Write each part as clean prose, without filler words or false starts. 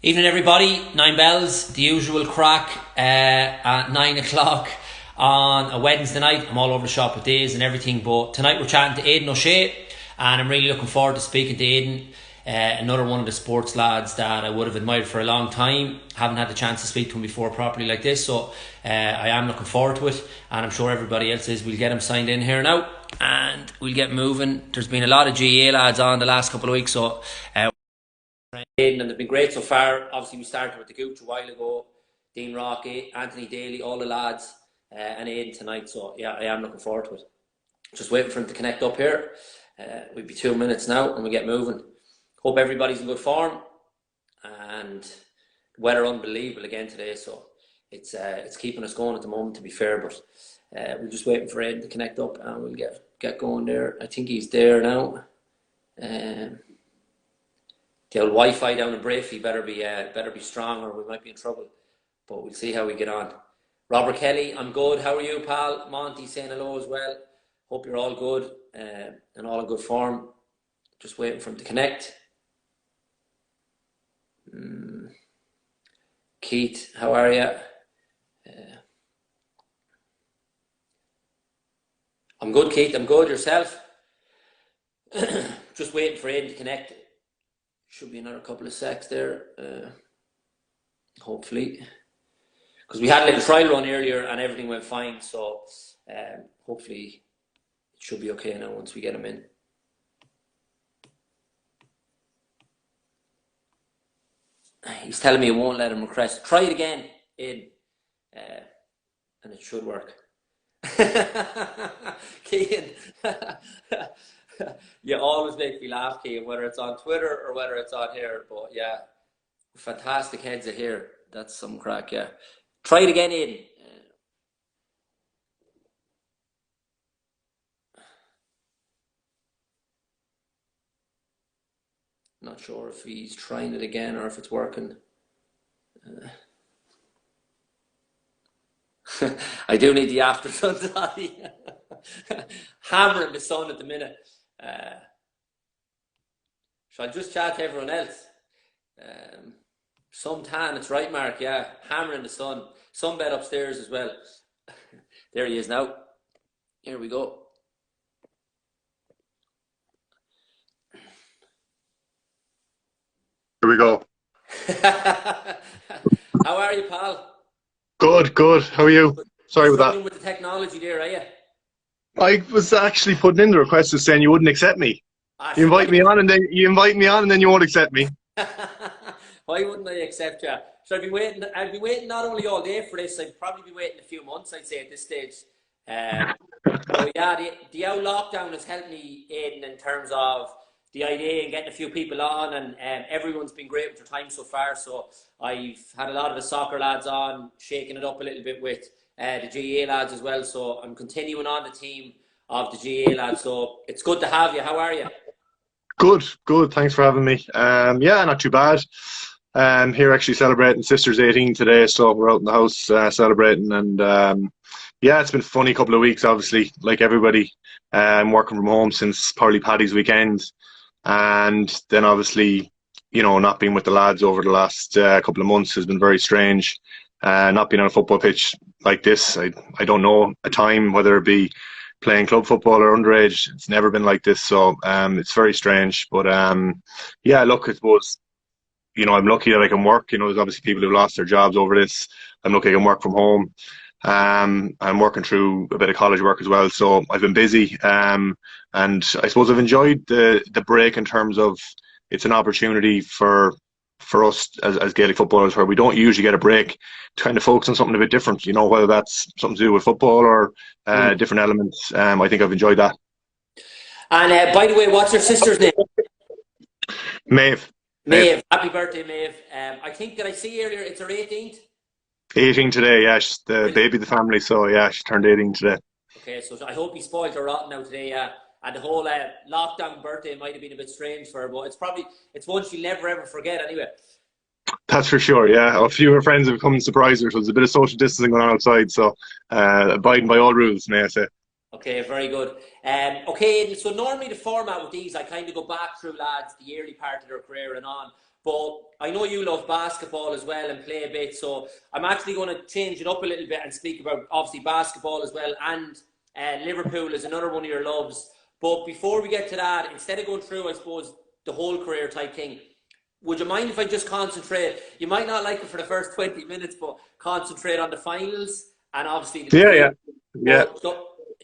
Evening everybody, 9 bells, the usual crack at 9 o'clock on a Wednesday night. I'm all over the shop with days and everything, but tonight we're chatting to Aidan O'Shea and I'm really looking forward to speaking to Aidan, another one of the sports lads that I would have admired for a long time. Haven't had the chance to speak to him before properly like this, so I am looking forward to it, and I'm sure everybody else is. We'll get him signed in here now and we'll get moving. There's been a lot of GAA lads on the last couple of weeks, so Aidan, and they've been great so far. Obviously we started with the Gooch a while ago, Dean Rock, Anthony Daly, all the lads, and Aidan tonight, so yeah, I am looking forward to it. Just waiting for him to connect up here. We'll be 2 minutes now and we get moving. Hope everybody's in good form, and the weather unbelievable again today, so it's keeping us going at the moment, to be fair, but we're just waiting for Aidan to connect up and we'll get going there. I think he's there now. The old Wi-Fi down in Brafey better be strong or we might be in trouble. But we'll see how we get on. Robert Kelly, I'm good. How are you, pal? Monty saying hello as well. Hope you're all good and all in good form. Just waiting for him to connect. Keith, how are you? I'm good, Keith. I'm good. Yourself? Just waiting for Aidan to connect. Should be another couple of secs there, hopefully, because we had a little trial run earlier and everything went fine, so hopefully it should be okay now once we get him in. He's telling me it won't let him request. Try it again, Aidan, and it should work. Kean. You always make me laugh, Kean, whether it's on Twitter or whether it's on here. But yeah, fantastic heads of here. That's some crack, yeah. Try it again, Aidan. Not sure if he's trying it again or if it's working. I do need the aftersun toddy. Hammering the sun at the minute. Shall I just chat to everyone else? Some tan, it's right, Mark, yeah. Hammering the sun. Sunbed upstairs as well. There he is now. Here we go. Here we go. How are you, pal? Good, good. How are you? Sorry about that. With the technology there, are you? I was actually putting in the request of saying you wouldn't accept me. You invite me on and then you won't accept me. Why wouldn't I accept you? So I'd be waiting not only all day for this, I'd probably be waiting a few months, I'd say, at this stage. So yeah, the old lockdown has helped me in terms of the idea and getting a few people on, and everyone's been great with their time so far. So I've had a lot of the soccer lads on, shaking it up a little bit with the GAA lads as well. So I'm continuing on the team of the GAA lads. So it's good to have you. How are you? Good, good. Thanks for having me. Yeah, not too bad. Here actually celebrating sister's 18 today, so we're out in the house celebrating, and yeah, it's been a funny couple of weeks. Obviously, like everybody, I'm working from home since probably Paddy's weekend, and then obviously, you know, not being with the lads over the last couple of months has been very strange. Not being on a football pitch like this, I don't know a time, whether it be playing club football or underage, it's never been like this, so it's very strange. But yeah, look, I suppose, you know, I'm lucky that I can work. You know, there's obviously people who've lost their jobs over this. I'm lucky I can work from home. I'm working through a bit of college work as well, so I've been busy. And I suppose I've enjoyed the break in terms of it's an opportunity for us as Gaelic footballers where we don't usually get a break to kind of focus on something a bit different. You know, whether that's something to do with football or different elements. I think I've enjoyed that. And by the way, what's your sister's name? Maeve. Maeve. Happy birthday, Maeve. I think that I see earlier it's her 18th. 18 today, yeah. She's the baby of the family, so yeah, she turned 18 today. Okay, so I hope he spoiled her rotten now today. And the whole lockdown birthday might have been a bit strange for her, but it's one she'll never ever forget anyway. That's for sure, yeah. A few of her friends have come and surprised her, so there's a bit of social distancing going on outside, so abiding by all rules, may I say. Okay, very good. Okay, so normally the format with these, I kind of go back through lads, the early part of their career and on. but I know you love basketball as well and play a bit, so I'm actually going to change it up a little bit and speak about obviously basketball as well, and Liverpool is another one of your loves. But before we get to that, instead of going through, I suppose, the whole career type thing, would you mind if I just concentrate? You might not like it for the first 20 minutes, but concentrate on the finals and obviously the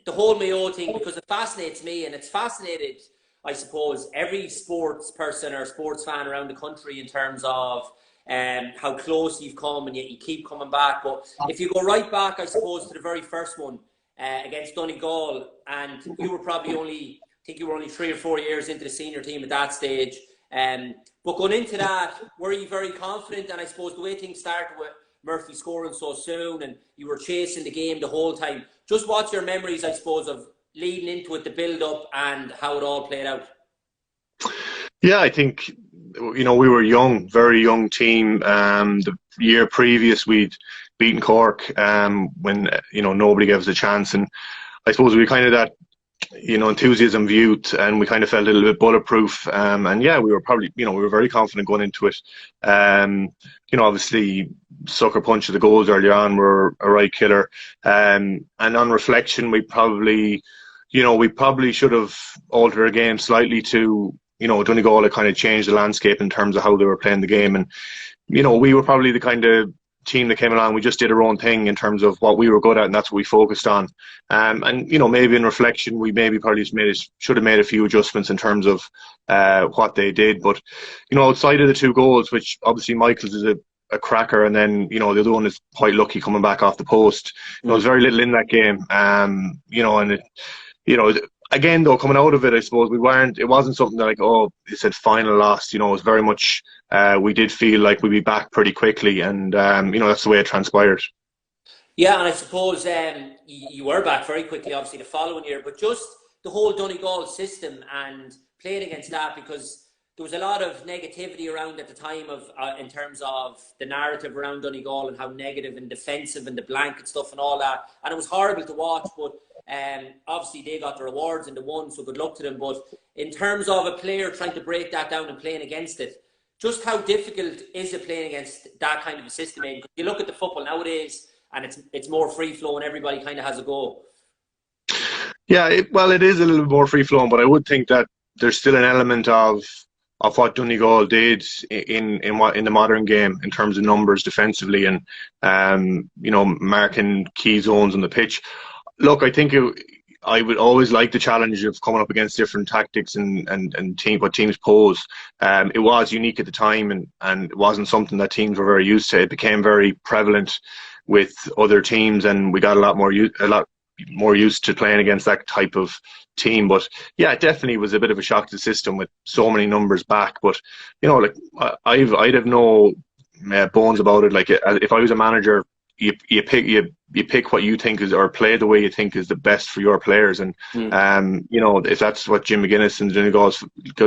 whole Mayo thing, because it fascinates me, and it's fascinated, I suppose, every sports person or sports fan around the country in terms of how close you've come, and yet you keep coming back. But if you go right back, I suppose, to the very first one against Donegal, and you were probably only 3 or 4 years into the senior team at that stage. But going into that, were you very confident? And I suppose the way things started with Murphy scoring so soon, and you were chasing the game the whole time. Just what's your memories, I suppose, of leading into it, the build-up, and how it all played out? Yeah, I think, we were young, very young team. The year previous, we'd beaten Cork when, nobody gave us a chance. And I suppose we kind of that, enthusiasm viewed, and we kind of felt a little bit bulletproof. And yeah, we were probably, we were very confident going into it. Obviously, sucker punch of the goals early on were a right killer. And on reflection, we probably should have altered our game slightly to, Donegal had kind of changed the landscape in terms of how they were playing the game. And, we were probably the kind of team that came along, we just did our own thing in terms of what we were good at, and that's what we focused on. And maybe in reflection, we maybe probably should have made a few adjustments in terms of what they did. But outside of the 2 goals, which obviously Michael's is a cracker, and then the other one is quite lucky coming back off the post. There was very little in that game. And it, again, though, coming out of it, I suppose it wasn't something that, like, oh, it said final loss. It was very much, we did feel like we'd be back pretty quickly, and that's the way it transpired. Yeah, and I suppose you were back very quickly, obviously, the following year, but just the whole Donegal system and playing against that, because there was a lot of negativity around at the time of in terms of the narrative around Donegal and how negative and defensive and the blanket stuff and all that, and it was horrible to watch. But obviously they got the rewards and they won, so good luck to them. But in terms of a player trying to break that down and playing against it, just how difficult is it playing against that kind of a system? Because you look at the football nowadays, and it's more free flowing. Everybody kind of has a go. Yeah, it is a little bit more free flowing, but I would think that there's still an element of what Donegal did in the modern game in terms of numbers defensively, and marking key zones on the pitch. Look, I think I would always like the challenge of coming up against different tactics and what teams pose. It was unique at the time, and it wasn't something that teams were very used to. It became very prevalent with other teams, and we got a lot more used to playing against that type of team. But yeah, it definitely was a bit of a shock to the system with so many numbers back. But I'd have no bones about it. Like, if I was a manager, you pick what you think is, or play the way you think is the best for your players. And if that's what Jim McGuinness and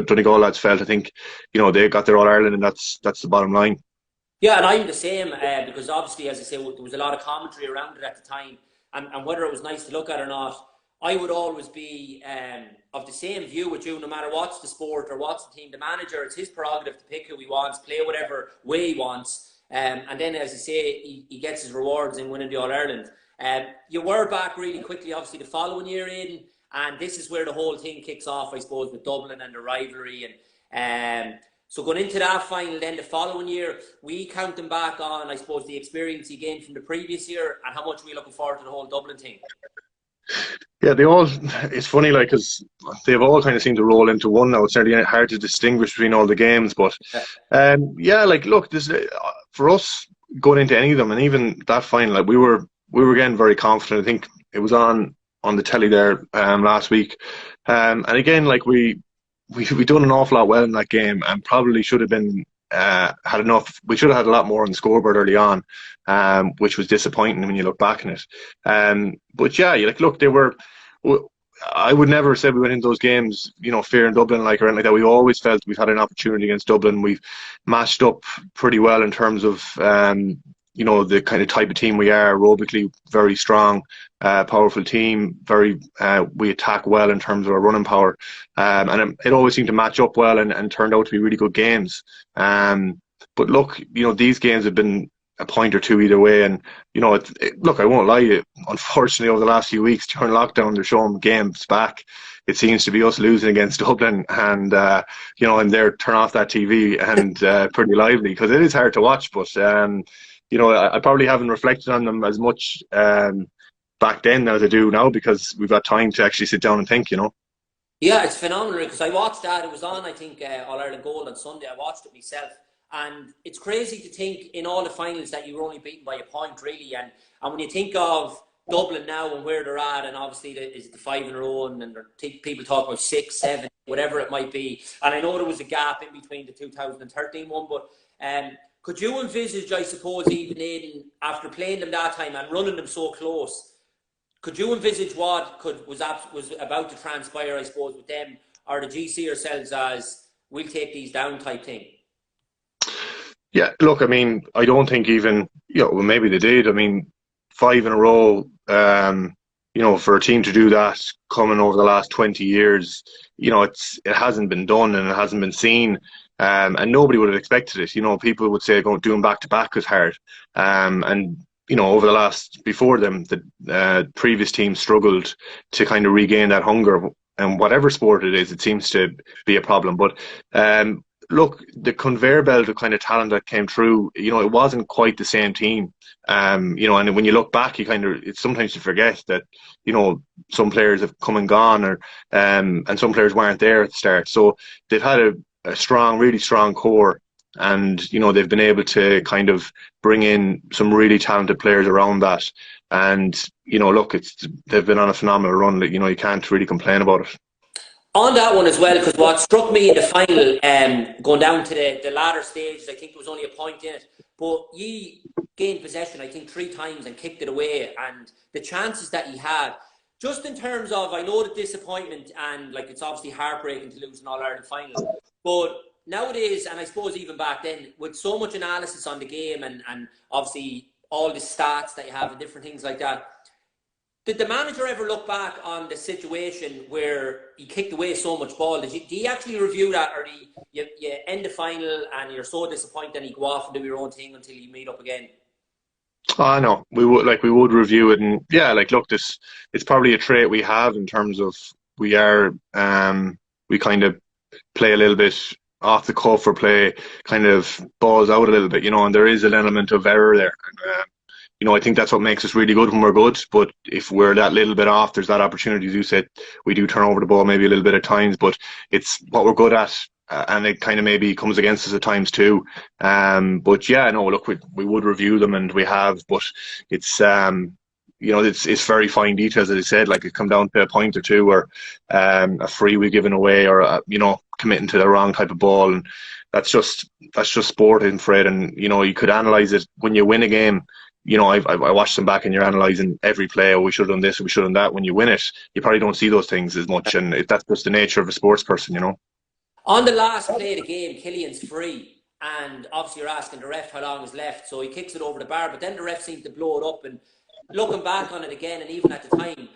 Donegal lads felt, I think they got their All Ireland, and that's the bottom line. Yeah, and I'm the same, because obviously, as I say, there was a lot of commentary around it at the time, and whether it was nice to look at or not, I would always be of the same view with you. No matter what's the sport or what's the team, the manager, it's his prerogative to pick who he wants, play whatever way he wants. And then, as I say, he gets his rewards in winning the All-Ireland. You were back really quickly, obviously, the following year, Aidan, and this is where the whole thing kicks off, I suppose, with Dublin and the rivalry. And so going into that final then the following year, we counting back on, I suppose, the experience you gained from the previous year, and how much were you looking forward to the whole Dublin thing? Yeah, it's funny, like, because they've all kind of seemed to roll into one now. It's certainly hard to distinguish between all the games, but look, this for us going into any of them, and even that final, like, we were again very confident. I think it was on the telly there last week, and again, like, we done an awful lot well in that game, and probably should have been had enough. We should have had a lot more on the scoreboard early on, which was disappointing when you look back on it. But yeah, look, they were. I would never have said we went into those games, fearing Dublin or anything like that. We always felt we've had an opportunity against Dublin. We've matched up pretty well in terms of, the kind of type of team we are, aerobically very strong, powerful team. We attack well in terms of our running power, and it always seemed to match up well and turned out to be really good games. But look, these games have been a point or two either way, and look, I won't lie. Unfortunately, over the last few weeks during lockdown, they're showing games back. It seems to be us losing against Dublin, and and they're turn off that TV and pretty lively, because it is hard to watch. But I probably haven't reflected on them as much back then as I do now, because we've got time to actually sit down and think. Yeah, it's phenomenal, because I watched that. It was on, I think, All Ireland Gold on Sunday. I watched it myself, and it's crazy to think in all the finals that you were only beaten by a point, really. And when you think of Dublin now and where they're at, and obviously is the 5 in a row, and people talk about 6, 7, whatever it might be. And I know there was a gap in between the 2013 one, but could you envisage, I suppose, even Aidan, after playing them that time and running them so close, could you envisage what was about to transpire, I suppose, with them? Or did you see yourselves as, we'll take these down type thing? Yeah, look, I mean, I don't think even, well, maybe they did. I mean, 5 in a row, for a team to do that coming over the last 20 years, it hasn't been done and it hasn't been seen. And nobody would have expected it. People would say doing back-to-back was hard. Over the last, before them, the previous team struggled to kind of regain that hunger. And whatever sport it is, it seems to be a problem. But look, the conveyor belt of kind of talent that came through, it wasn't quite the same team. And when you look back, it's sometimes you forget that, some players have come and gone, or and some players weren't there at the start. So they've had a strong, really strong core, and they've been able to kind of bring in some really talented players around that. And look, they've been on a phenomenal run. You can't really complain about it. On that one as well, because what struck me in the final, going down to the latter stages, I think there was only a point in it, but ye gained possession, I think, 3 times and kicked it away, and the chances that he had, just in terms of, I know the disappointment, and it's obviously heartbreaking to lose an All-Ireland final, but nowadays, and I suppose even back then, with so much analysis on the game and obviously all the stats that you have and different things like that, did the manager ever look back on the situation where he kicked away so much ball? Do you actually review that, or do you end the final and you're so disappointed and you go off and do your own thing until you meet up again? Oh no, we would review it, and look, it's probably a trait we have in terms of we kind of play a little bit off the cuff, or play kind of balls out a little bit, and there is an element of error there. And, I think that's what makes us really good when we're good. But if we're that little bit off, there's that opportunity. As you said, we do turn over the ball maybe a little bit at times, but it's what we're good at, and it kind of maybe comes against us at times too. But yeah, no, look, we would review them, and we have, but it's it's very fine details, as I said. It come down to a point or two, or a free we've given away, or committing to the wrong type of ball, and that's just sport, I'm afraid. And you could analyse it when you win a game. I watched them back, and you're analysing every play. Oh, we should have done this, or we should have done that. When you win it, you probably don't see those things as much, and that's just the nature of a sports person, On the last play of the game, Killian's free, and obviously you're asking the ref how long is left, so he kicks it over the bar, but then the ref seemed to blow it up. And looking back on it again, and even at the time,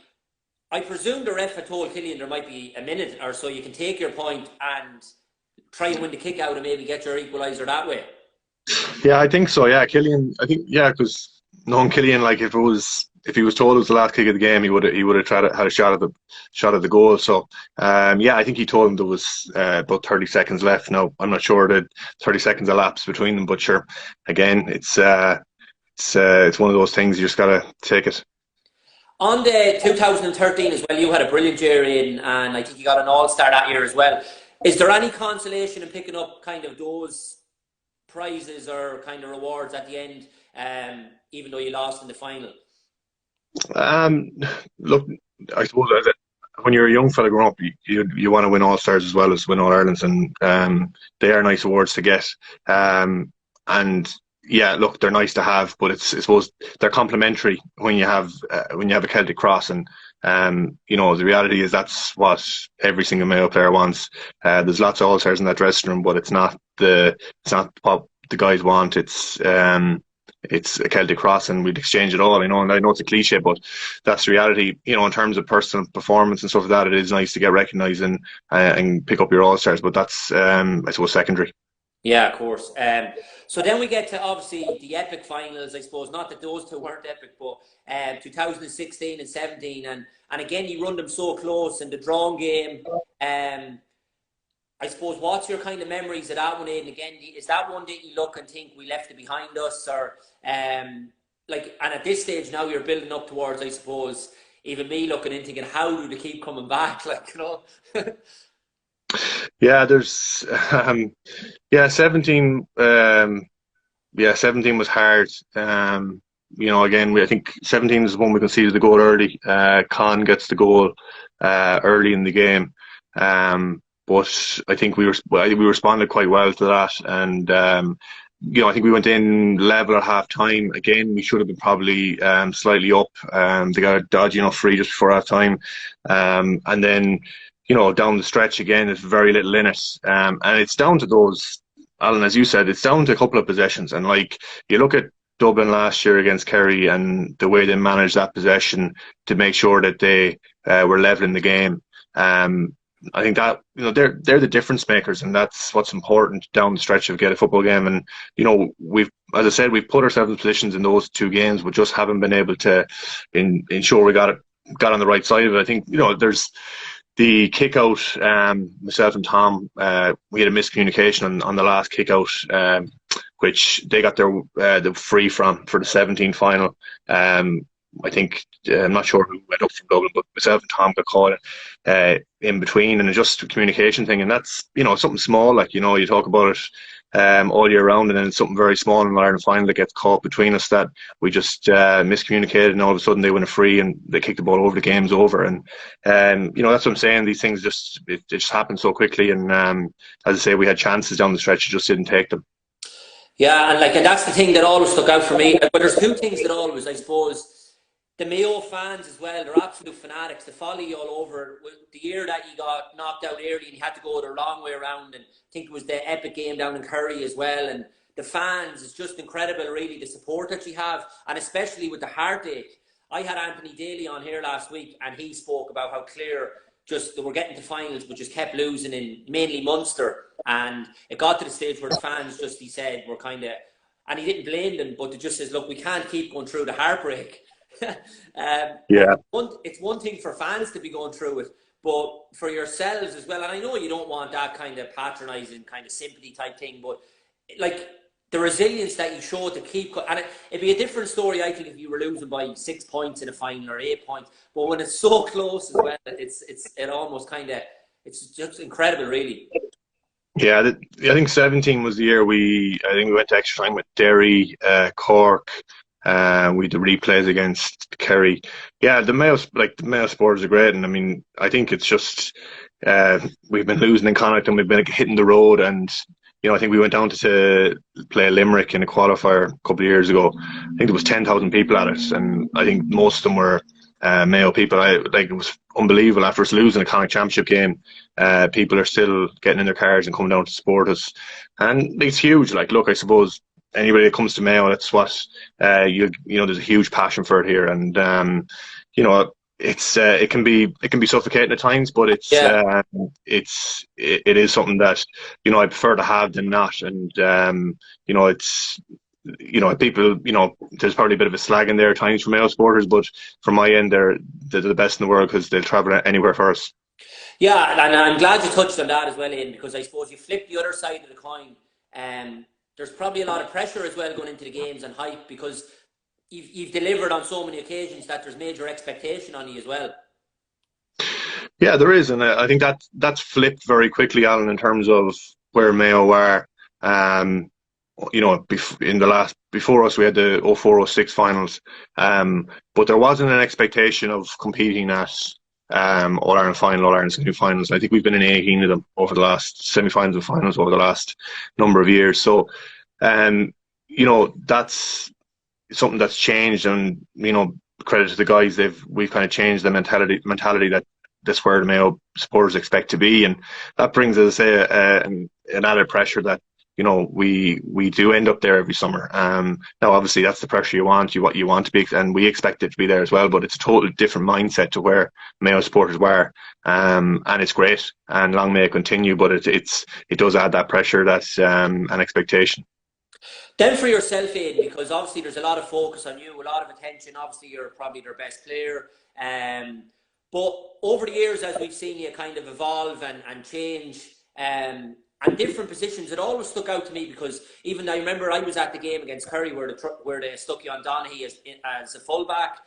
I presume the ref had told Killian there might be a minute or so you can take your point and try and win the kick out and maybe get your equaliser that way. Yeah, I think so. Yeah, Killian. I think because knowing Killian, if he was told it was the last kick of the game, he would have had a shot at the goal. So I think he told him there was about 30 seconds left. Now I'm not sure that 30 seconds elapsed between them, but sure, again, it's one of those things, you just gotta take it. On the 2013 as well, you had a brilliant year in, and I think you got an all-star that year as well. Is there any consolation in picking up kind of those prizes or kind of rewards at the end, even though you lost in the final? Look, I suppose when you're a young fella growing up, you want to win All-Stars as well as win All-Irelands, and they are nice awards to get. And yeah, look, they're nice to have, but I suppose they're complementary when you have a Celtic cross, and the reality is that's what every single Mayo player wants. There's lots of All-Stars in that dressing room, but it's not what the guys want. It's it's a Celtic cross and we'd exchange it all, and I know it's a cliche, but that's the reality. In terms of personal performance and stuff like that, it is nice to get recognised and pick up your all-stars, but that's I suppose secondary. Yeah, of course. So then we get to obviously the epic finals, I suppose. Not that those two weren't epic, but 2016 and 17, and again you run them so close, and the drawn game. I suppose, what's your kind of memories of that one, Aidan? Again, is that one that you look and think we left it behind us, or and at this stage now you're building up towards, I suppose, even me looking in thinking, how do they keep coming back? Yeah, there's 17. 17 was hard. Again, I think 17 is the one we conceded the goal early. Khan gets the goal early in the game. But I think we responded quite well to that, and I think we went in level at half time. Again, we should have been probably slightly up. They got a dodgy enough free just before half time, and then down the stretch again, there's very little in it, and it's down to those, Alan, as you said, it's down to a couple of possessions, and you look at Dublin last year against Kerry and the way they managed that possession to make sure that they were leveling the game. I think that they're the difference makers, and that's what's important down the stretch of a football game. And we've put ourselves in positions in those two games, but just haven't been able to ensure we got on the right side of it. I think there's the kick out. Myself and Tom, we had a miscommunication on the last kick out, which they got the free from for the 17 final. I think I'm not sure who went up from Dublin, but myself and Tom got caught in between, and it's just a communication thing, and that's something small. You talk about it all year round, and then it's something very small in Ireland final that gets caught between us that we just miscommunicated, and all of a sudden they win a free and they kick the ball over. The game's over, and that's what I'm saying. These things just happen so quickly, and as I say, we had chances down the stretch, just didn't take them. Yeah, and that's the thing that always stuck out for me. But there's two things that always, I suppose. The Mayo fans as well, they're absolute fanatics. They follow you all over. The year that you got knocked out early and you had to go the long way around, and I think it was the epic game down in Kerry as well. And the fans, it's just incredible, really, the support that you have, and especially with the heartache. I had Anthony Daly on here last week, and he spoke about how clear just they were getting to finals, but just kept losing in mainly Munster. And it got to the stage where the fans just, he said, were kind of, and he didn't blame them, but it just says, look, we can't keep going through the heartbreak. Yeah, it's one thing for fans to be going through it, but for yourselves as well. And I know you don't want that kind of patronising, kind of sympathy type thing, but the resilience that you show to keep, and it'd be a different story, I think, if you were losing by 6 points in a final or 8 points. But when it's so close as well, it almost kind of, it's just incredible, really. Yeah, I think 17 was the year we went to extra time with Derry, Cork. We did replays against Kerry. Yeah, the Mayo supporters are great, and I mean, I think it's just we've been losing in Connacht and we've been hitting the road, and I think we went down to play Limerick in a qualifier a couple of years ago. I think there was 10,000 people at it, and I think most of them were Mayo people. It was unbelievable after us losing a Connacht Championship game. People are still getting in their cars and coming down to support us, and it's huge. Look, I suppose anybody that comes to Mayo, that's what there's a huge passion for it here, and it can be suffocating at times, but it is something that I prefer to have than not, and it's people, there's probably a bit of a slag in there at times for Mayo supporters, but from my end, they're the best in the world because they'll travel anywhere for us. Yeah, and I'm glad you touched on that as well, Aidan, because I suppose you flip the other side of the coin. There's probably a lot of pressure as well going into the games and hype, because you've delivered on so many occasions that there's major expectation on you as well. Yeah, there is, and I think that's flipped very quickly, Alan, in terms of where Mayo were. Before us, we had the 04-06 finals, but there wasn't an expectation of competing at All Ireland final, All Ireland semi-finals. I think we've been in 18 of them over the last semi-finals and finals over the last number of years. So, that's something that's changed, and credit to the guys. We've kind of changed the mentality that that's where the Mayo supporters expect to be, and that brings, as I say, an added pressure that we do end up there every summer. Now, obviously, that's the pressure you want. You want to be, and we expect it to be there as well. But it's a totally different mindset to where Mayo supporters were, and it's great. And long may it continue. But it does add that pressure, that's an expectation. Then for yourself, Aidan, because obviously there's a lot of focus on you, a lot of attention. Obviously, you're probably their best player. But over the years, as we've seen you kind of evolve and change, and different positions, it always stuck out to me because even I remember I was at the game against Kerry where they stuck you on Donaghy as a fullback.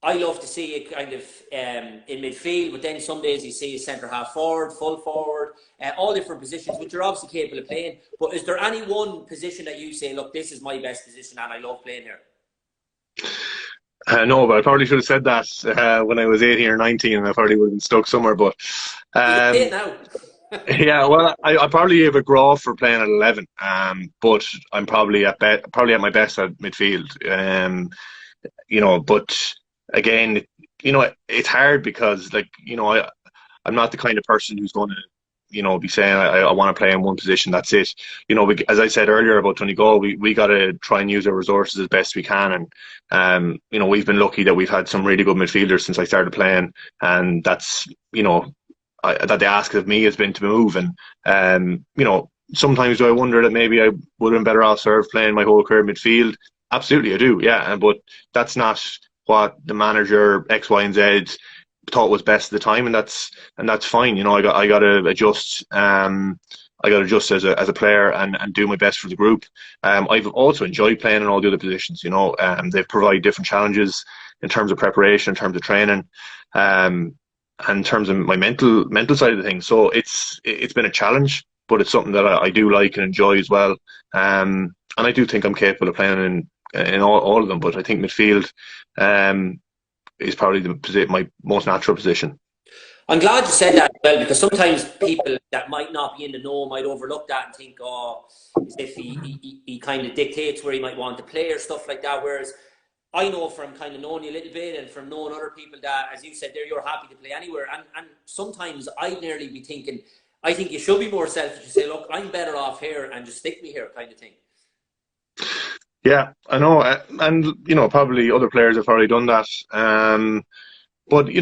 I love to see it kind of in midfield, but then some days you see a centre half forward, full forward, all different positions, which you're obviously capable of playing. But is there any one position that you say, look, this is my best position and I love playing here? No, but I probably should have said that when I was 18 or 19, and I probably would have been stuck somewhere. But you play it now. yeah, well, I probably have a grow for playing at 11, but I'm probably at my best at midfield. But again, it's hard because, like, I'm not the kind of person who's going to, be saying I want to play in one position. That's it. As I said earlier about Donegal, we got to try and use our resources as best we can. And, we've been lucky that we've had some really good midfielders since I started playing. And that's, that they ask of me has been to move. And, sometimes do I wonder that maybe I would have been better off served playing my whole career midfield? Absolutely, I do. Yeah. But that's not what the manager X, Y, and Z thought was best at the time, and that's fine. I got to adjust. I got to adjust as a player and do my best for the group. I've also enjoyed playing in all the other positions. They've provided different challenges in terms of preparation, in terms of training, and in terms of my mental side of the thing. So it's been a challenge, but it's something that I do like and enjoy as well. And I do think I'm capable of playing in all of them. But I think midfield is probably my most natural position. I'm glad you said that as well, because sometimes people that might not be in the know might overlook that and think, as if he kind of dictates where he might want to play or stuff like that. Whereas I know from kind of knowing you a little bit and from knowing other people that, as you said there, you're happy to play anywhere. And sometimes I'd nearly be thinking, I think you should be more selfish and say, look, I'm better off here and just stick me here, kind of thing. Yeah, I know, and probably other players have already done that. But you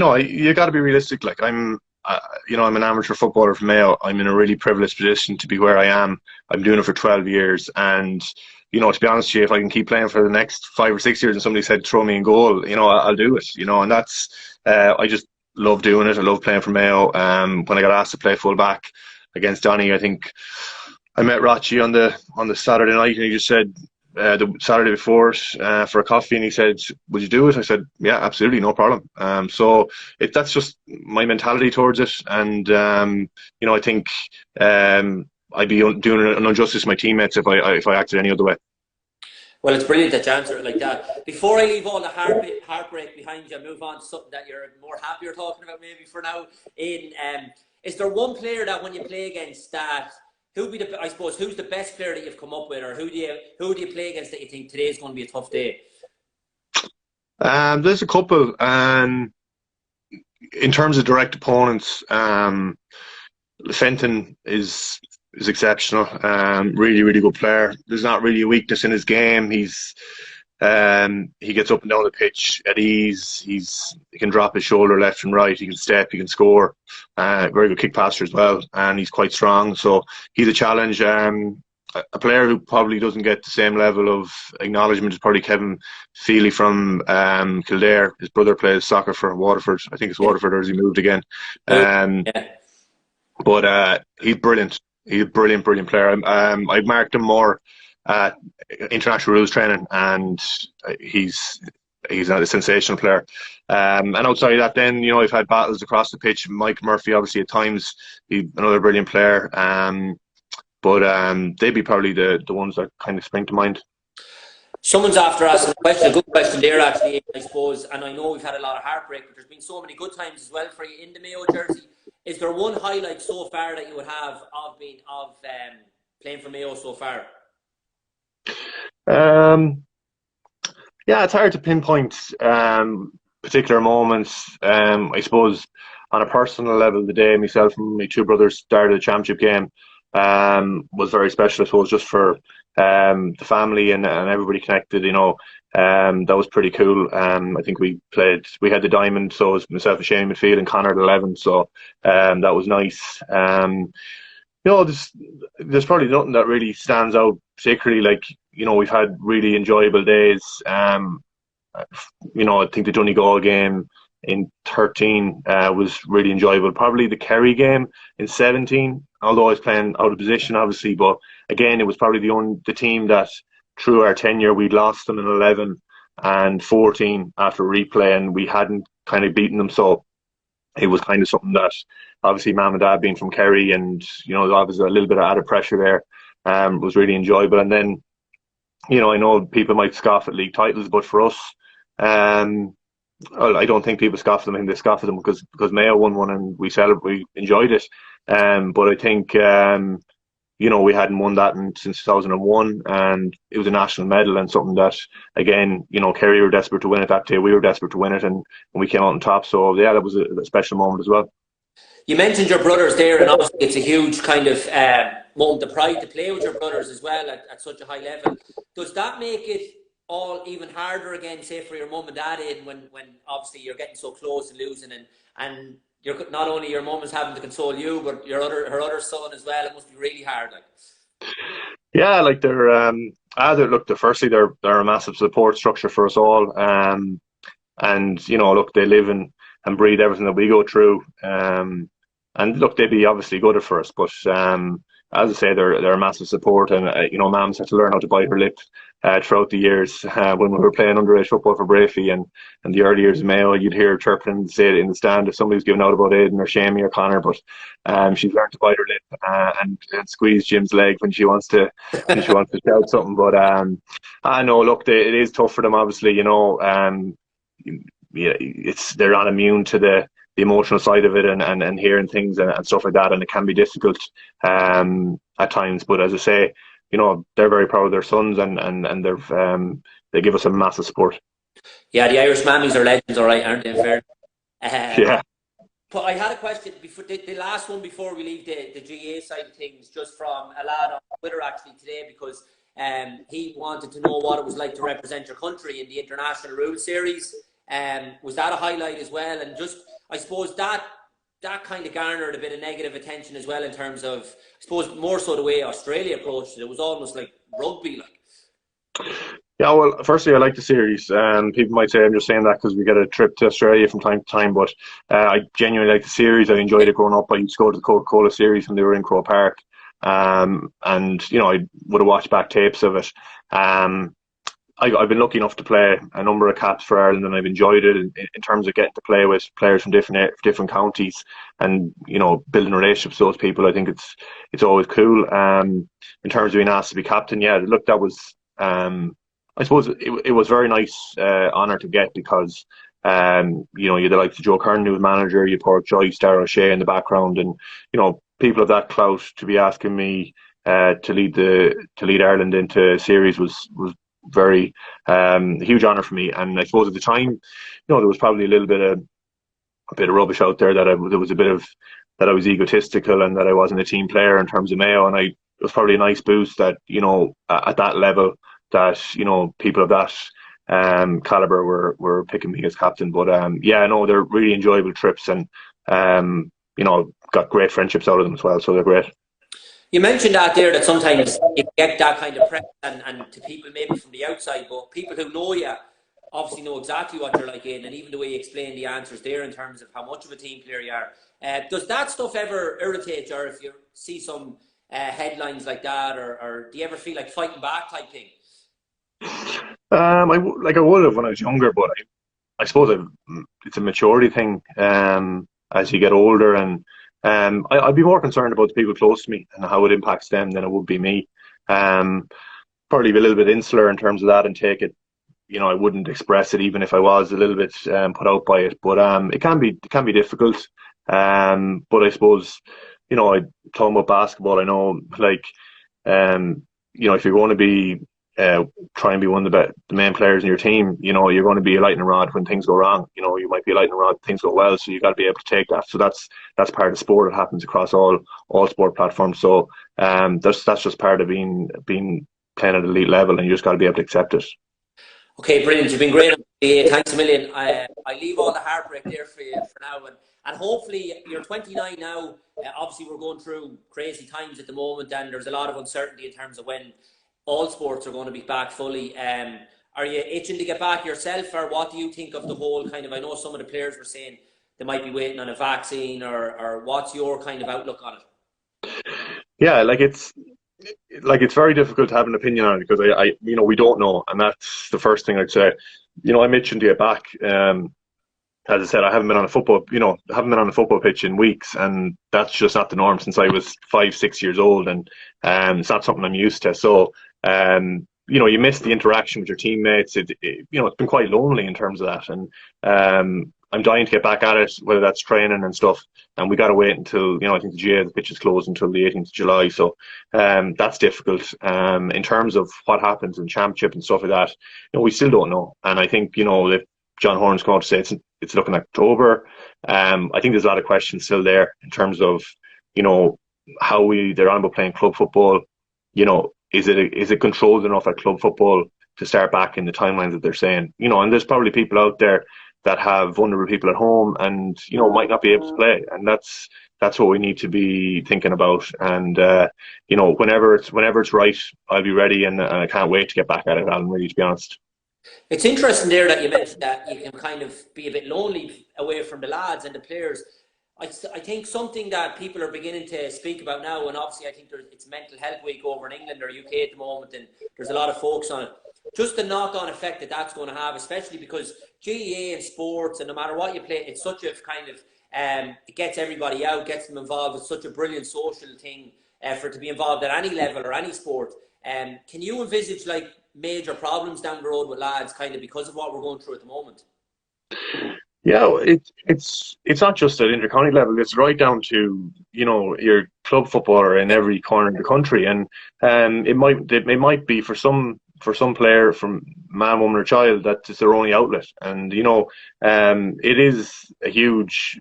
got to be realistic. Like I'm an amateur footballer from Mayo. I'm in a really privileged position to be where I am. I'm doing it for 12 years, and to be honest with you, if I can keep playing for the next 5 or 6 years, and somebody said throw me in goal, I'll do it. And that's I just love doing it. I love playing for Mayo. When I got asked to play full back against Donny, I think I met Rachi on the Saturday night, and he just said, the Saturday before for a coffee, and he said, would you do it? I said, yeah, absolutely, no problem. So that's just my mentality towards it, and I think I'd be doing an injustice to my teammates if I acted any other way. Well, it's brilliant that you answer it like that. Before I leave all the heartbreak behind you and move on to something that you're more happier talking about maybe for now, Aidan, is there one player that when you play against that, who's the best player that you've come up with, or who do you play against that you think today's going to be a tough day? There's a couple. In terms of direct opponents, Fenton is exceptional. Really, really good player. There's not really a weakness in his game. He gets up and down the pitch at ease. He can drop his shoulder left and right. He can step. He can score. Very good kick passer as well, and he's quite strong. So he's a challenge. A player who probably doesn't get the same level of acknowledgement is probably Kevin Feely from Kildare. His brother plays soccer for Waterford. I think it's Waterford, or has he moved again? But he's brilliant. He's a brilliant player. I've marked him more at international rules training, and he's a sensational player. And outside of that, then I've had battles across the pitch. Mike Murphy, obviously, at times, he's another brilliant player. But they'd be probably the ones that kind of spring to mind. Someone's after asking a question, a good question there actually, I suppose. And I know we've had a lot of heartbreak, but there's been so many good times as well for you in the Mayo jersey. Is there one highlight so far that you would have of playing for Mayo so far? Yeah, it's hard to pinpoint particular moments. I suppose on a personal level, the day myself and my two brothers started a championship game, was very special, I suppose, just for the family and everybody connected. That was pretty cool. I think we had the diamond, so it was myself and Shane midfield and Connor at 11. So that was nice. There's probably nothing that really stands out particularly. Like, we've had really enjoyable days. I think the Donegal game in 13 was really enjoyable. Probably the Kerry game in 17, although I was playing out of position, obviously. But again, it was probably the team that through our tenure we'd lost them in 11 and 14 after replay, and we hadn't kind of beaten them. So it was kind of something that obviously Mum and Dad being from Kerry, and obviously a little bit of added pressure there, was really enjoyable. And then I know people might scoff at league titles, but for us, well, I don't think people scoff at them. I think they scoff at them because Mayo won one and we enjoyed it. But I think we hadn't won that since 2001, and it was a national medal and something that, again, Kerry were desperate to win it that day. We were desperate to win it, and we came out on top. So yeah, that was a special moment as well. You mentioned your brothers there, and obviously it's a huge kind of moment of pride to play with your brothers as well at such a high level. Does that make it all even harder again, say for your mum and dad, Aidan, when obviously you're getting so close and losing, and you're not only your mum is having to console you, but her other son as well? It must be really hard, like. Yeah, like firstly they're a massive support structure for us all, and look, they live and breathe everything that we go through, and look, they'd be obviously good for us, but as I say, they're a massive support, and Mam's had to learn how to bite her lip throughout the years. When we were playing underage football for Brafey and the early years of Mayo, you'd hear her chirping and say it in the stand if somebody was giving out about Aidan or Shamey or Connor. But she's learned to bite her lip and squeeze Jim's leg when she wants to shout something. But I know, look, it is tough for them, obviously. They're not immune to the emotional side of it and hearing things and stuff like that, and it can be difficult at times. But as I say, they're very proud of their sons, and they give us a massive support. Yeah, the Irish mammies are legends, all right, aren't they? Fair. Yeah. But I had a question before the last one before we leave the GAA side of things, just from a lad on Twitter actually today, because he wanted to know what it was like to represent your country in the International Rules Series. Was that a highlight as well? And just, I suppose that kind of garnered a bit of negative attention as well, in terms of, I suppose, more so the way Australia approached it. It was almost like rugby, like. Yeah, well, firstly, I like the series. People might say I'm just saying that because we get a trip to Australia from time to time, but I genuinely like the series. I enjoyed it growing up. I used to go to the Coca-Cola series when they were in Croke Park, and I would have watched back tapes of it. I've been lucky enough to play a number of caps for Ireland, and I've enjoyed it in terms of getting to play with players from different counties, and building relationships with those people. I think it's always cool. In terms of being asked to be captain, yeah, look, that was I suppose it was very nice honour to get, because you had the likes of Joe Kern, who was manager, you Pork Joyce, Aidan O'Shea in the background, and people of that clout to be asking me to lead Ireland into a series was very huge honour for me. And I suppose at the time, there was probably a bit of rubbish out there that I was egotistical and that I wasn't a team player in terms of Mayo, and it was probably a nice boost that at that level that people of that calibre were picking me as captain. But they're really enjoyable trips, and got great friendships out of them as well, so they're great. You mentioned that there, that sometimes you get that kind of press and to people maybe from the outside, but people who know you obviously know exactly what you're like in, and even the way you explain the answers there in terms of how much of a team player you are. Does that stuff ever irritate you, or if you see some headlines like that, or do you ever feel like fighting back type thing? I would have when I was younger, but I suppose it's a maturity thing as you get older, and I'd be more concerned about the people close to me and how it impacts them than it would be me. Probably be a little bit insular in terms of that and take it. I wouldn't express it even if I was a little bit put out by it. But it can be difficult. But I suppose talking about basketball, I know if you're going to be try and be one of the main players in your team. You know, you're going to be a lightning rod when things go wrong. You know, you might be a lightning rod when things go well. So you got to be able to take that. So that's part of the sport. It happens across all sport platforms. So that's just part of being playing at elite level, and you just got to be able to accept it. Okay, brilliant. You've been great. Thanks a million. I leave all the heartbreak there for you for now, and hopefully you're 29 now. Obviously, we're going through crazy times at the moment, and there's a lot of uncertainty in terms of when all sports are going to be back fully. Are you itching to get back yourself, or what do you think of the whole kind of? I know some of the players were saying they might be waiting on a vaccine, or what's your kind of outlook on it? Yeah, it's very difficult to have an opinion on it because I you know, we don't know, and that's the first thing I'd say. You know, I'm itching to get back. As I said, I haven't been on a football pitch in weeks, and that's just not the norm since I was 5-6 years old, and it's not something I'm used to. So you know, you miss the interaction with your teammates. You know, it's been quite lonely in terms of that, and I'm dying to get back at it, whether that's training and stuff. And we got to wait until, you know, I think the GAA, the pitch is closed until the 18th of July. So that's difficult. In terms of what happens in championship and stuff like that, you know, we still don't know. And I think, you know, if John Horne's come out to say it's looking October, I think there's a lot of questions still there in terms of, you know, how they're on about playing club football. You know, is it controlled enough at club football to start back in the timelines that they're saying? You know, and there's probably people out there that have vulnerable people at home and, you know, might not be able to play. And that's what we need to be thinking about. And, you know, whenever it's right, I'll be ready, and I can't wait to get back at it, Alan, really, to be honest. It's interesting there that you mentioned that you can kind of be a bit lonely away from the lads and the players. I think something that people are beginning to speak about now, and obviously I think it's Mental Health Week over in England or UK at the moment, and there's a lot of focus on it. Just the knock-on effect that's going to have, especially because GAA and sports, and no matter what you play, it's such a kind of, it gets everybody out, gets them involved. It's such a brilliant social thing for it to be involved at any level or any sport. Can you envisage like major problems down the road with lads kind of because of what we're going through at the moment? Yeah, it's not just at intercounty level. It's right down to, you know, your club footballer in every corner of the country, and it might be for some player, from man, woman, or child, that it's their only outlet. And you know, it is a huge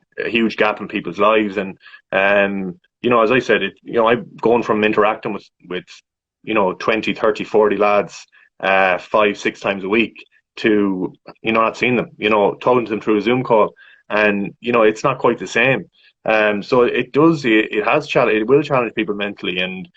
gap in people's lives. And you know, as I said, you know, I'm going from interacting with you know 20, 30, 40 lads 5-6 times a week to, you know, not seeing them, you know, talking to them through a Zoom call, and you know, it's not quite the same. So it will challenge people mentally, and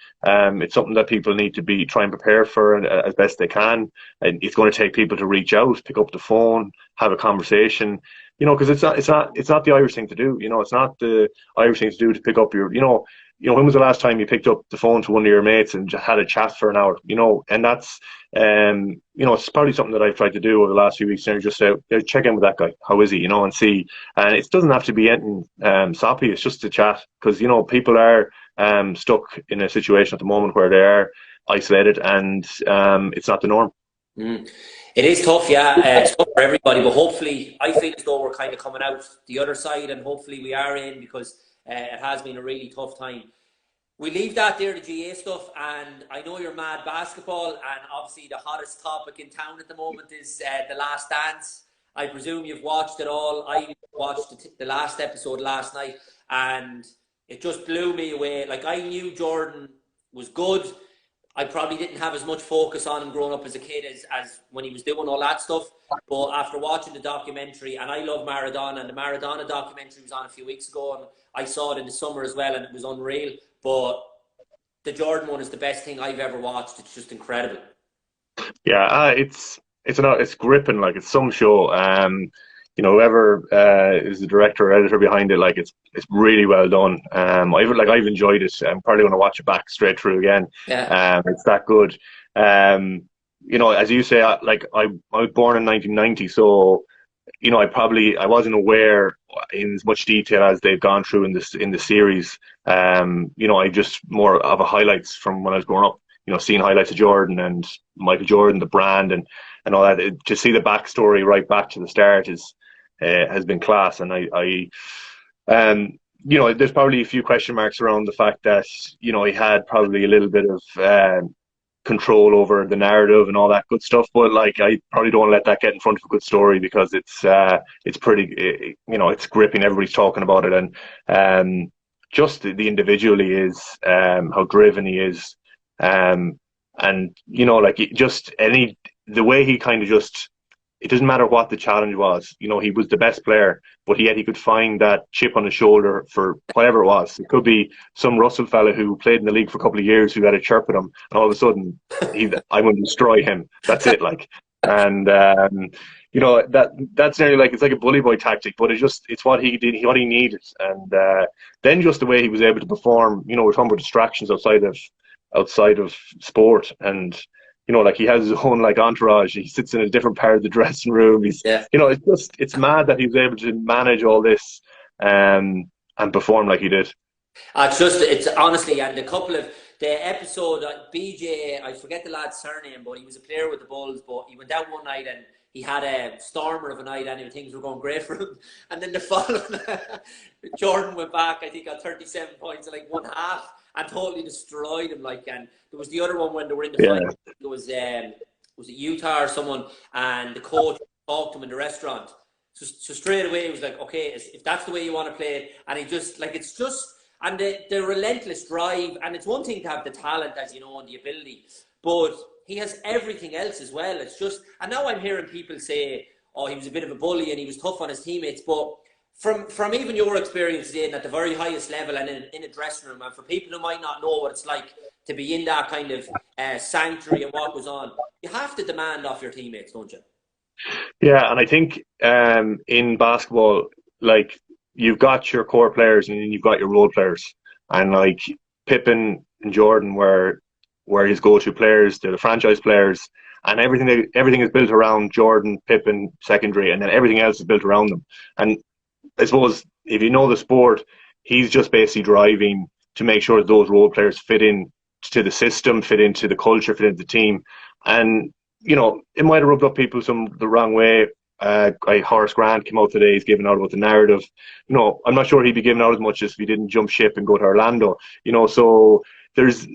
it's something that people need to try and prepare for as best they can. And it's going to take people to reach out, pick up the phone, have a conversation, you know, because it's not the Irish thing to do. You know, it's not the Irish thing to do to pick up your, you know, when was the last time you picked up the phone to one of your mates and just had a chat for an hour? You know, and that's, you know, it's probably something that I've tried to do over the last few weeks. And just say, check in with that guy. How is he? You know, and see. And it doesn't have to be anything soppy. It's just a chat, because you know, people are stuck in a situation at the moment where they are isolated, and it's not the norm. It is tough, yeah. It's tough for everybody, but hopefully, I feel as though we're kind of coming out the other side, and hopefully we are in, because it has been a really tough time. We leave that there, the GAA stuff, and I know you're mad basketball, and obviously the hottest topic in town at the moment is The Last Dance. I presume you've watched it all. I watched the last episode last night, and it just blew me away. Like, I knew Jordan was good. I probably didn't have as much focus on him growing up as a kid as when he was doing all that stuff. But after watching the documentary, and I love Maradona, and the Maradona documentary was on a few weeks ago, and I saw it in the summer as well, and it was unreal. But the Jordan one is the best thing I've ever watched. It's just incredible. Yeah, it's gripping. Like, it's some show. You know, whoever is the director or editor behind it, like, it's really well done. I've enjoyed it. I'm probably going to watch it back straight through again. Yeah. It's that good. You know, as you say, I was born in 1990, so you know, I wasn't aware in as much detail as they've gone through in the series. You know, I just more of a highlights from when I was growing up. You know, seeing highlights of Jordan and Michael Jordan, the brand, and all that. To see the backstory right back to the start has been class. And you know, there's probably a few question marks around the fact that, you know, he had probably a little bit of control over the narrative and all that good stuff. But like, I probably don't want to let that get in front of a good story, because it's pretty, it's gripping. Everybody's talking about it, and just the individual he is, how driven he is, and like the way he kind of just. It doesn't matter what the challenge was. He was the best player, but yet he could find that chip on his shoulder for whatever it was. It could be some Russell fella who played in the league for a couple of years who had a chirp at him, and all of a sudden, I'm going to destroy him. That's it, like. And that's nearly like, it's like a bully boy tactic, but it's what he did, what he needed, and then just the way he was able to perform. We're talking about distractions outside of sport, and like, he has his own like entourage. He sits in a different part of the dressing room. It's mad that he was able to manage all this and perform like he did. It's honestly, and the episode, BJ, I forget the lad's surname, but he was a player with the Bulls, but he went out one night and he had a stormer of a night, and things were going great for him. And then the following, Jordan went back, I think, got 37 points in like one half, and totally destroyed him. Like, and there was the other one when they were in the final. It was it Utah or someone, and the coach talked to him in the restaurant. So straight away it was like, okay, if that's the way you want to play it, and he just like, it's just, and the relentless drive, and it's one thing to have the talent, as you know, and the ability, but he has everything else as well. It's just, and now I'm hearing people say, oh, he was a bit of a bully and he was tough on his teammates, but from even your experience, Aidan, at the very highest level and in a dressing room, and for people who might not know what it's like to be in that kind of sanctuary and what goes on, you have to demand off your teammates, don't you? Yeah, and I think in basketball, like, you've got your core players and then you've got your role players, and like Pippen and Jordan were his go-to players. They're the franchise players, and everything is built around Jordan, Pippen, secondary, and then everything else is built around them. And I suppose if you know the sport, he's just basically driving to make sure that those role players fit in to the system, fit into the culture, fit into the team. And it might have rubbed up people the wrong way. Horace Grant came out today. He's giving out about the narrative. I'm not sure he'd be giving out as much as if he didn't jump ship and go to Orlando. So there's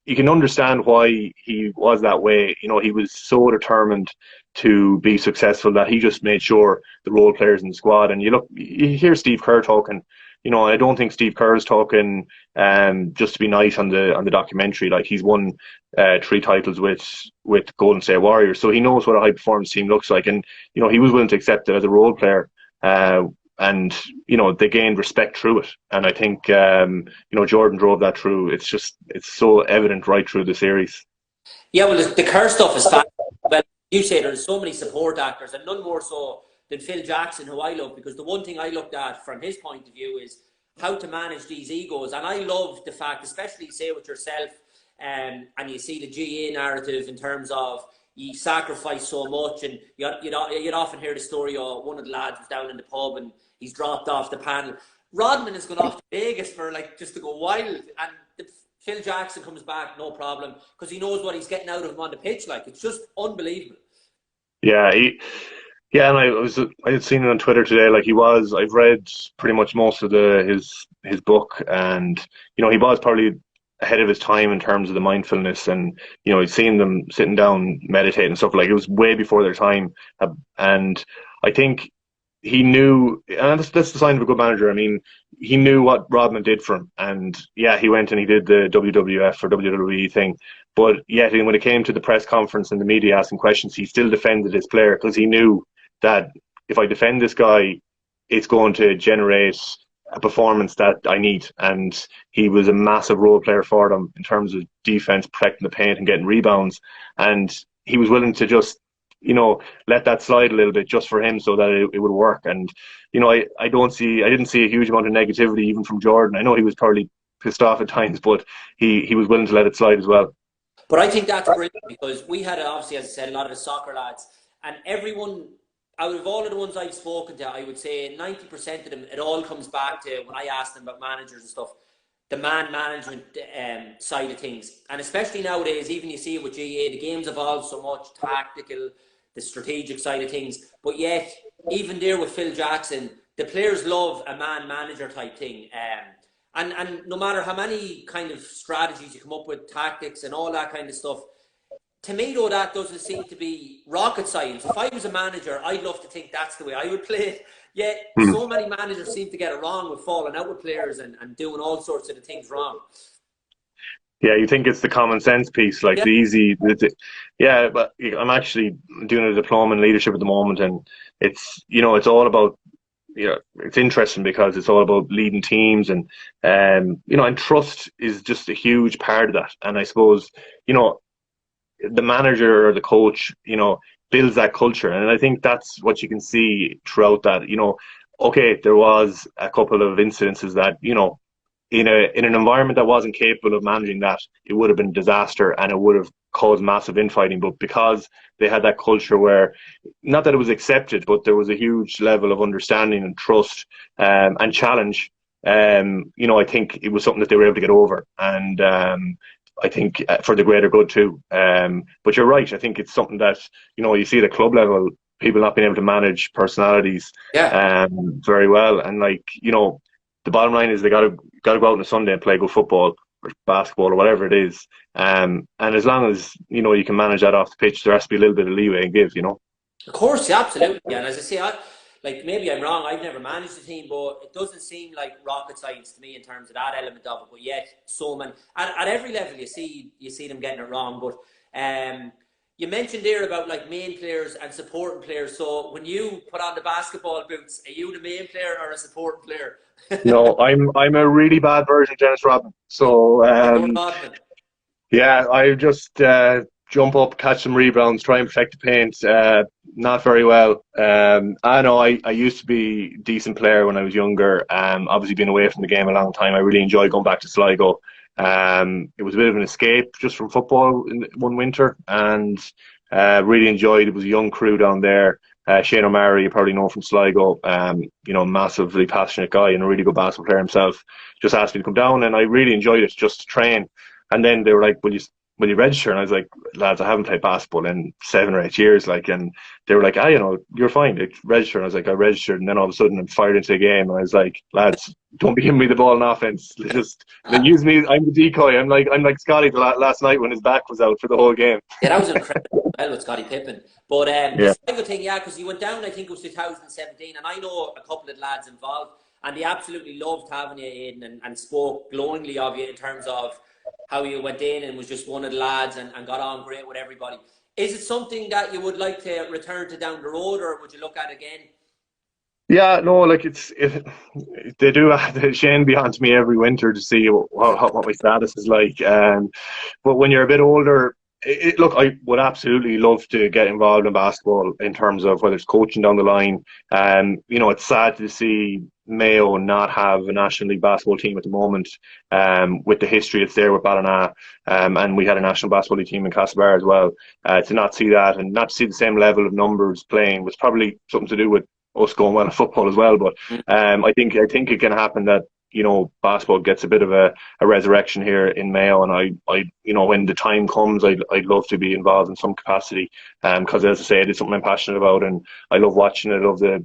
you can understand why he was that way. He was so determined to be successful that he just made sure the role players in the squad. And you hear Steve Kerr talking. I don't think Steve Kerr is talking just to be nice on the documentary. Like, he's won 3 titles with Golden State Warriors, so he knows what a high performance team looks like. And he was willing to accept it as a role player. And they gained respect through it, and I think Jordan drove that through. It's so evident right through the series. Yeah, well, the Kerr stuff is fast. Well, you say there's so many support actors, and none more so than Phil Jackson, who I love, because the one thing I looked at from his point of view is how to manage these egos. And I love the fact, especially say with yourself, and you see the GA narrative in terms of you sacrifice so much, and you'd often hear the story of one of the lads was down in the pub and he's dropped off the panel. Rodman has gone off to Vegas for just to go wild, and Phil Jackson comes back, no problem, because he knows what he's getting out of him on the pitch. Like, it's just unbelievable. Yeah, and I had seen it on Twitter today. Like, I've read pretty much most of his book, and he was probably ahead of his time in terms of the mindfulness, and he'd seen them sitting down meditating and stuff. Like, it was way before their time, and I think he knew, and that's the sign of a good manager. I mean, he knew what Rodman did for him, and yeah, he went and he did the WWF or WWE thing, but yet when it came to the press conference and the media asking questions, he still defended his player, because he knew that if I defend this guy, it's going to generate a performance that I need. And he was a massive role player for them in terms of defense, protecting the paint and getting rebounds. And he was willing to just, let that slide a little bit just for him so that it would work. And, I didn't see a huge amount of negativity even from Jordan. I know he was probably pissed off at times, but he was willing to let it slide as well. But I think that's brilliant, because we had, obviously, as I said, a lot of the soccer lads, and everyone, out of all of the ones I've spoken to, I would say 90% of them, it all comes back to, when I ask them about managers and stuff, the man management side of things. And especially nowadays, even you see it with GA, the game's evolved so much, tactical, the strategic side of things. But yet, even there with Phil Jackson, the players love a man manager type thing. And no matter how many kind of strategies you come up with, tactics and all that kind of stuff, to me though, that doesn't seem to be rocket science. If I was a manager, I'd love to think that's the way I would play it. Yet so many managers seem to get it wrong with falling out with players and doing all sorts of the things wrong. Yeah, you think it's the common sense piece, like the easy. Yeah, but I'm actually doing a diploma in leadership at the moment, and it's it's all about it's interesting because it's all about leading teams, and and trust is just a huge part of that. And I suppose the manager or the coach builds that culture, and I think that's what you can see throughout that. Okay, there was a couple of incidences that in an environment that wasn't capable of managing that, it would have been a disaster and it would have caused massive infighting. But because they had that culture where, not that it was accepted, but there was a huge level of understanding and trust and challenge, I think it was something that they were able to get over. And I think for the greater good too. But you're right. I think it's something that, you see at a club level, people not being able to manage personalities very well. And the bottom line is they got to go out on a Sunday and play good football or basketball or whatever it is. And as long as you can manage that off the pitch, there has to be a little bit of leeway and give. Of course, yeah, absolutely. Yeah. And as I say, maybe I'm wrong. I've never managed a team, but it doesn't seem like rocket science to me in terms of that element of it. But yet, so many at every level, you see them getting it wrong. But you mentioned there about main players and supporting players. So when you put on the basketball boots, are you the main player or a supporting player? No, I'm a really bad version of Dennis Rodman. So yeah, I just jump up, catch some rebounds, try and protect the paint. Not very well. I know I used to be a decent player when I was younger. Obviously being away from the game a long time, I really enjoyed going back to Sligo. It was a bit of an escape just from football in one winter, and really enjoyed it. Was a young crew down there. Shane O'Mara, you probably know from Sligo, massively passionate guy and a really good basketball player himself, just asked me to come down, and I really enjoyed it just to train. And then they were like, will you register? And I was like, lads, I haven't played basketball in 7 or 8 years. And they were like, you're fine, register. And I was like, I registered. And then all of a sudden I'm fired into a game. And I was like, lads, don't be giving me the ball in offense. They use me. I'm the decoy. I'm like Scotty last night when his back was out for the whole game. Yeah, that was incredible with Scotty Pippen. But the Sligo thing, because you went down, I think it was 2017. And I know a couple of lads involved. And they absolutely loved having you, Aidan, and spoke glowingly of you in terms of how you went in and was just one of the lads and got on great with everybody. Is it something that you would like to return to down the road, or would you look at again? Yeah, no, they do. Shane be on to me every winter to see what my status is like. But when you're a bit older, I would absolutely love to get involved in basketball in terms of whether it's coaching down the line. It's sad to see Mayo not have a National League basketball team at the moment, with the history it's there with Ballina, and we had a National Basketball League team in Castlebar as well. To not see that and not to see the same level of numbers playing was probably something to do with us going well in football as well. But I think it can happen that basketball gets a bit of a resurrection here in Mayo, and I when the time comes, I'd love to be involved in some capacity, because as I say, it's something I'm passionate about, and I love watching it. I love the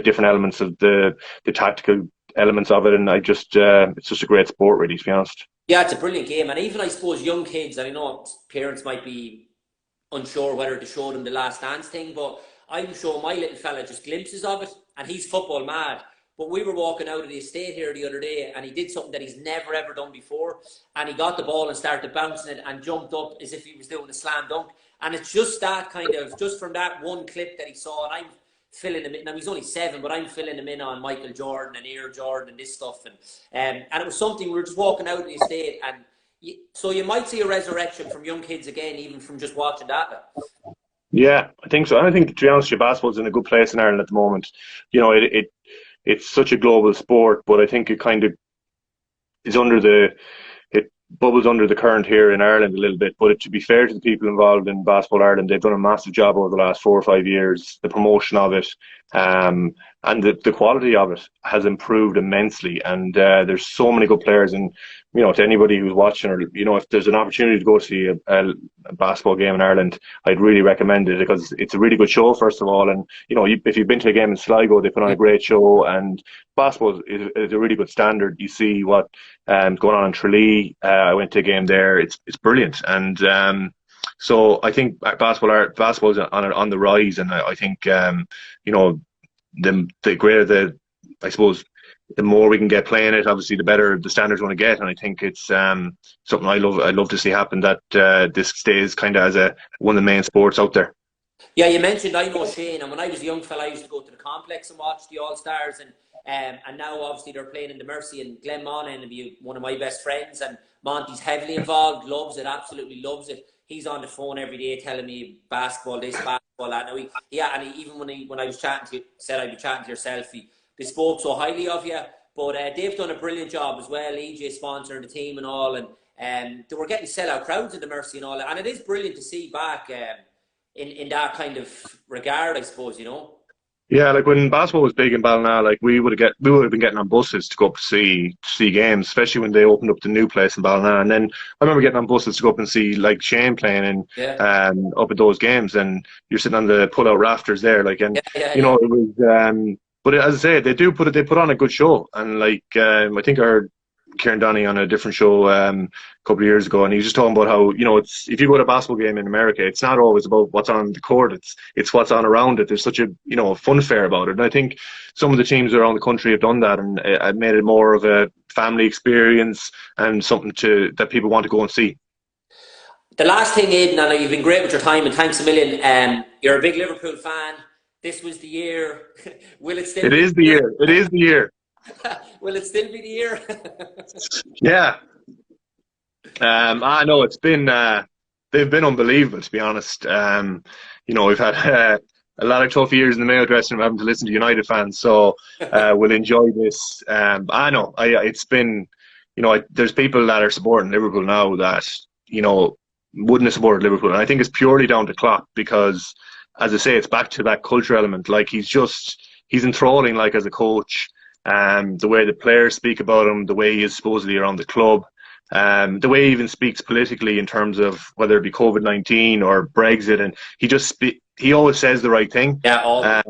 different elements of the tactical elements of it, and it's just a great sport, really, to be honest. Yeah, it's a brilliant game, and even I suppose young kids, I know parents might be unsure whether to show them the Last Dance thing, but I'm showing my little fella just glimpses of it, and he's football mad. But we were walking out of the estate here the other day, and he did something that he's never ever done before, and he got the ball and started bouncing it and jumped up as if he was doing a slam dunk. And it's just that kind of, just from that one clip that he saw, and I'm filling him in. Now he's only 7, but I'm filling him in on Michael Jordan and Air Jordan and this stuff, and it was something. We were just walking out of the estate, and so you might see a resurrection from young kids again, even from just watching that. Yeah, I think so. And I think, to be honest, basketball's in a good place in Ireland at the moment. It's such a global sport, but I think it kind of is it bubbles under the current here in Ireland a little bit. But to be fair to the people involved in Basketball Ireland, they've done a massive job over the last 4 or 5 years, the promotion of it, and and the quality of it has improved immensely. And there's so many good players. And to anybody who's watching, or if there's an opportunity to go see a basketball game in Ireland, I'd really recommend it, because it's a really good show, first of all. And if you've been to a game in Sligo, they put on a great show. And basketball is a really good standard. You see what going on in Tralee. I went to a game there. It's brilliant. And so I think basketball is on the rise. And I think the greater I suppose, the more we can get playing it, obviously the better the standards want to get. And I think it's something I'd love to see happen, that this stays kind of as one of the main sports out there. Yeah, you mentioned Aidan O'Shea, and when I was a young fella, I used to go to the complex and watch the All Stars, and now obviously they're playing in the Mercy, and Glenn Monaghan will be one of my best friends, and Monty's heavily involved, loves it, absolutely loves it. He's on the phone every day telling me basketball this, basketball that. Now even when I was chatting to you, said I'd be chatting to yourself, they spoke so highly of you. But they've done a brilliant job as well. EJ sponsoring the team and all, and they were getting sellout crowds in the Mercy and all that. And it is brilliant to see back in that kind of regard, I suppose. Yeah, like when basketball was big in Ballina, like we would have been getting on buses to go up to see games, especially when they opened up the new place in Ballina. And then I remember getting on buses to go up and see like Shane playing up at those games, and you're sitting on the pull-out rafters there, like, and it was. But as I say, they put on a good show, and like I think I heard Kieran Donny on a different show a couple of years ago, and he was just talking about how it's, if you go to a basketball game in America, it's not always about what's on the court, it's what's on around it. There's such a fun fair about it, and I think some of the teams around the country have done that, and it made it more of a family experience and something that people want to go and see. The last thing, Aidan, I know you've been great with your time, and thanks a million. You're a big Liverpool fan. This was the year. Will it still? It is the year. It is the year. Will it still be the year? Yeah. I know it's been. They've been unbelievable, to be honest. We've had a lot of tough years in the Mayo dressing room, having to listen to United fans. So we'll enjoy this. I know. It's been. There's people that are supporting Liverpool now that wouldn't have supported Liverpool, and I think it's purely down to Klopp, because, as I say, it's back to that culture element. Like, he's enthralling, like, as a coach. The way the players speak about him, the way he is supposedly around the club, the way he even speaks politically in terms of whether it be COVID-19 or Brexit, and he always says the right thing. Yeah.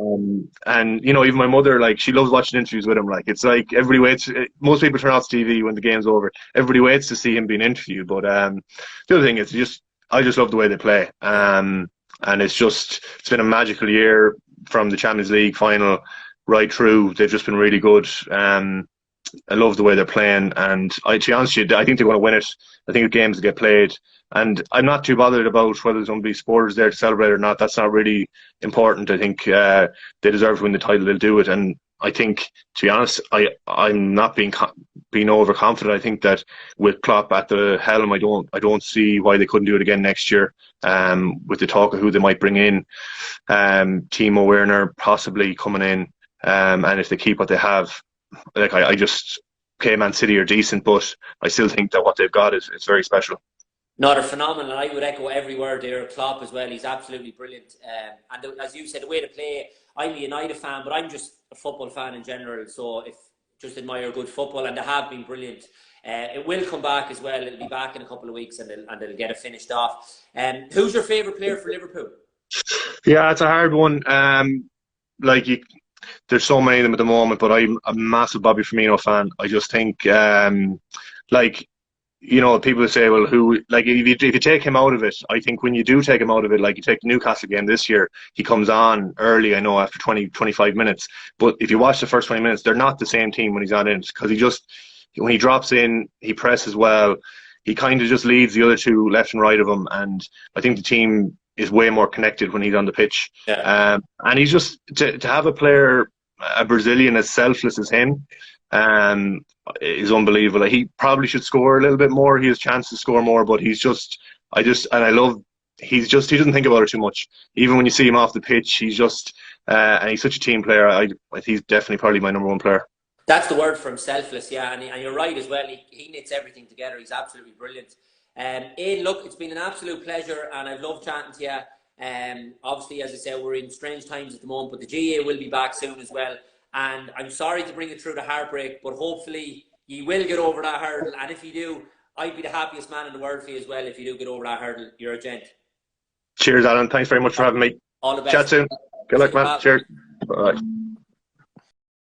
And even my mother, like, she loves watching interviews with him. Like, it's like everybody waits. Most people turn off TV when the game's over. Everybody waits to see him being interviewed. But the other thing is I just love the way they play. And it's been a magical year from the Champions League final right through. They've just been really good. I love the way they're playing, and to be honest with you, I think they're going to win it. I think the games get played, and I'm not too bothered about whether there's going to be supporters there to celebrate or not. That's not really important. I think they deserve to win the title. They'll do it, and I think, to be honest, I'm not being overconfident. I think that with Klopp at the helm, I don't see why they couldn't do it again next year. With the talk of who they might bring in, Timo Werner possibly coming in, and if they keep what they have, like, I just, Man City are decent, but I still think that what they've got is very special. No, they're phenomenal, and I would echo every word there. Klopp as well, he's absolutely brilliant. And as you said, the way to play, I'm a United fan, but I'm just a football fan in general, so just admire good football, and they have been brilliant. It will come back as well. It'll be back in a couple of weeks, and they'll get it finished off. Who's your favourite player for Liverpool? Yeah, it's a hard one. There's so many of them at the moment, but I'm a massive Bobby Firmino fan. I just think, people say, well, if you take him out of it, I think when you do take him out of it, like you take the Newcastle game this year, he comes on early, I know, after 20-25 minutes. But if you watch the first 20 minutes, they're not the same team when he's on in, because when he drops in, he presses well. He kind of just leads the other two left and right of him, and I think the team is way more connected when he's on the pitch. Yeah. And he's just, to have a player, a Brazilian as selfless as him, is unbelievable. Like, he probably should score a little bit more. He has chance to score more, but he doesn't think about it too much. Even when you see him off the pitch, he's just, and he's such a team player. He's definitely probably my number one player. That's the word for him, selfless, yeah. And you're right as well. He knits everything together. He's absolutely brilliant. Aidan, look, it's been an absolute pleasure, and I've loved chatting to you. Obviously, as I said, we're in strange times at the moment, but the GAA will be back soon as well. and I'm sorry to bring you through the heartbreak, but hopefully you will get over that hurdle, and if you do, I'd be the happiest man in the world for you as well if you do get over that hurdle. You're a gent. Cheers, Alan. Thanks very much for having me. All the best. Chat soon. Good luck, man. Cheers. Bye.